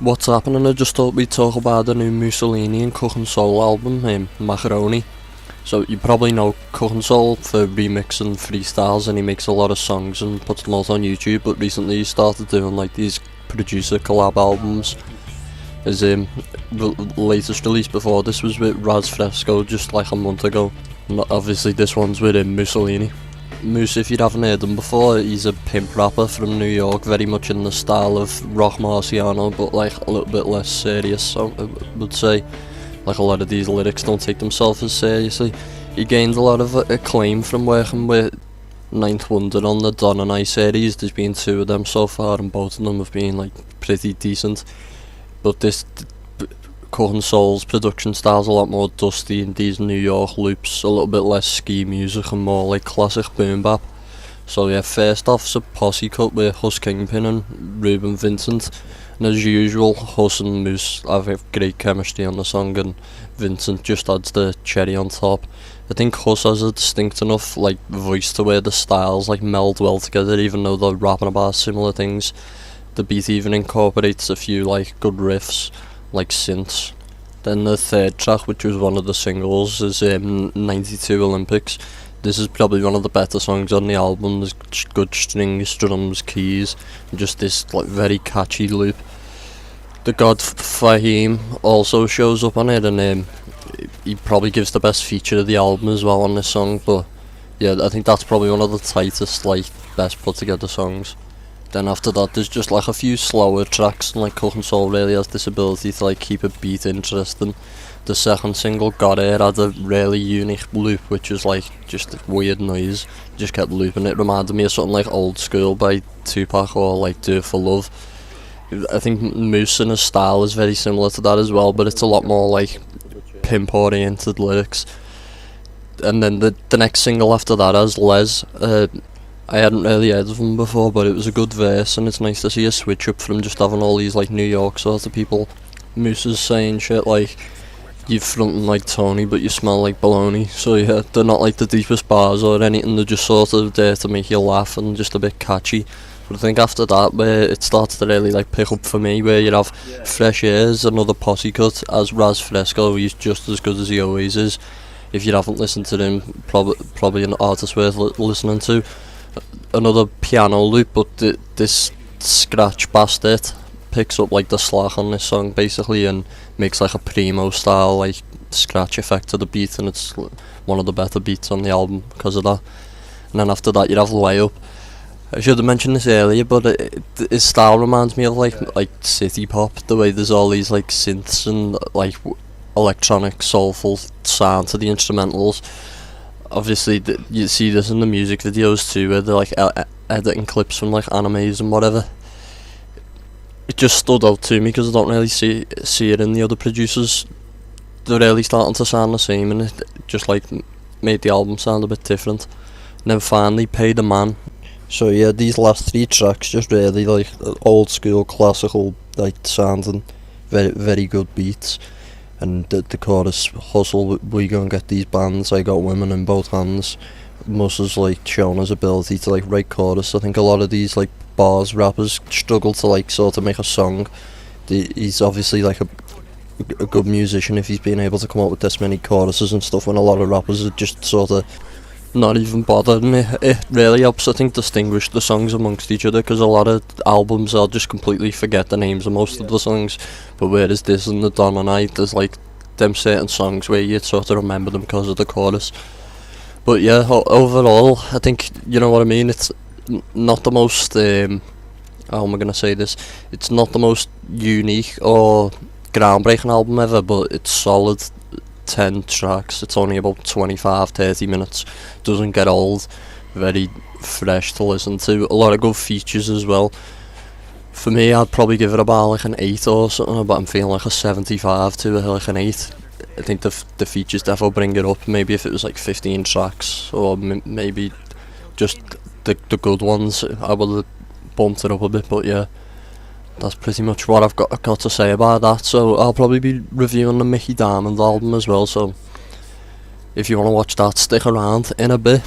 What's happening? I just thought we'd talk about the new Musalini Cookin Soul album, MACKARONI. So you probably know Cookin Soul for remixing freestyles, and he makes a lot of songs and puts them out on YouTube, but recently he started doing like these producer collab albums. His latest release before this was with Raz Fresco just like a month ago, and obviously this one's with Musalini. Moose, if you haven't heard him before, he's a pimp rapper from New York, very much in the style of Rock Marciano, but like a little bit less serious, so I would say. Like a lot of these lyrics don't take themselves as seriously. He gained a lot of acclaim from working with Ninth Wonder on the Don and I series. There's been 2 of them so far, and both of them have been like pretty decent. But this Cookin Soul's production style's a lot more dusty in these New York loops, a little bit less ski music and more like classic boom bap. So yeah, first off's a posse cut with Hus Kingpin and Ruben Vincent, and as usual, Hus and Moose have a great chemistry on the song, and Vincent just adds the cherry on top. I think Hus has a distinct enough like voice to where the styles like meld well together, even though they're rapping about similar things. The beat even incorporates a few like good riffs, like synths. Then the third track, which was one of the singles, is 92 Olympics. This is probably one of the better songs on the album. There's good strings, drums, keys, and just this like very catchy loop. The god Fahim also shows up on it, and he probably gives the best feature of the album as well on this song. But yeah, I think that's probably one of the tightest, like best put together songs. Then after that, there's just like a few slower tracks, and like Cookin Soul really has this ability to like keep a beat interesting. The second single, Got It, had a really unique loop, which was like just a weird noise, just kept looping. It reminded me of something like Old School by Tupac, or like Do It For Love. I think Moose and his style is very similar to that as well, but it's a lot more like pimp oriented lyrics. And then the next single after that has Les. I hadn't really heard of him before, but it was a good verse, and it's nice to see a switch up from just having all these like New York sort of people. Moose is saying shit like, "You frontin' like Tony, but you smell like baloney." So yeah, they're not like the deepest bars or anything, they're just sort of there to make you laugh and just a bit catchy. But I think after that, where it starts to really like pick up for me, where you have Fresh Airs, another posse cut, as Raz Fresco, he's just as good as he always is. If you haven't listened to him, probably an artist worth listening to. Another piano loop, but this scratch bastard picks up like the slack on this song basically, and makes like a primo style like scratch effect to the beat, and it's one of the better beats on the album because of that. And then after that, you have Way Up. I should have mentioned this earlier, but his style reminds me of like city pop, the way there's all these like synths and like electronic soulful sound to the instrumentals. Obviously, you see this in the music videos too, where they're like editing clips from like animes and whatever. It just stood out to me because I don't really see it in the other producers. They're really starting to sound the same, and it just like made the album sound a bit different. And then finally, Pay the Man. So yeah, these last 3 tracks just really like old school classical like sounding, very very good beats. And the chorus, "Hustle, we gonna get these bands, I got women in both hands." Mus has like shown his ability to like write chorus. I think a lot of these like bars rappers struggle to like sort of make a song. He's obviously like a good musician if he's been able to come up with this many choruses and stuff, when a lot of rappers are just sort of not even bothered, and it really helps, I think, distinguish the songs amongst each other, because a lot of albums I'll just completely forget the names of most of the songs, but whereas this and the Don and I, there's like them certain songs where you sort of remember them because of the chorus. But yeah, overall, I think, you know what I mean, it's not the most, how am I going to say this, it's not the most unique or groundbreaking album ever, but it's solid. 10 tracks, it's only about 25-30 minutes, doesn't get old, very fresh to listen to, a lot of good features as well. For me, I'd probably give it about like an 8 or something, but I'm feeling like a 75 to like an 8. I think the features definitely bring it up. Maybe if it was like 15 tracks, or maybe just the good ones, I would have bumped it up a bit, but yeah. That's pretty much what I've got to say about that. So I'll probably be reviewing the Mickey Diamond album as well, so if you want to watch that, stick around in a bit.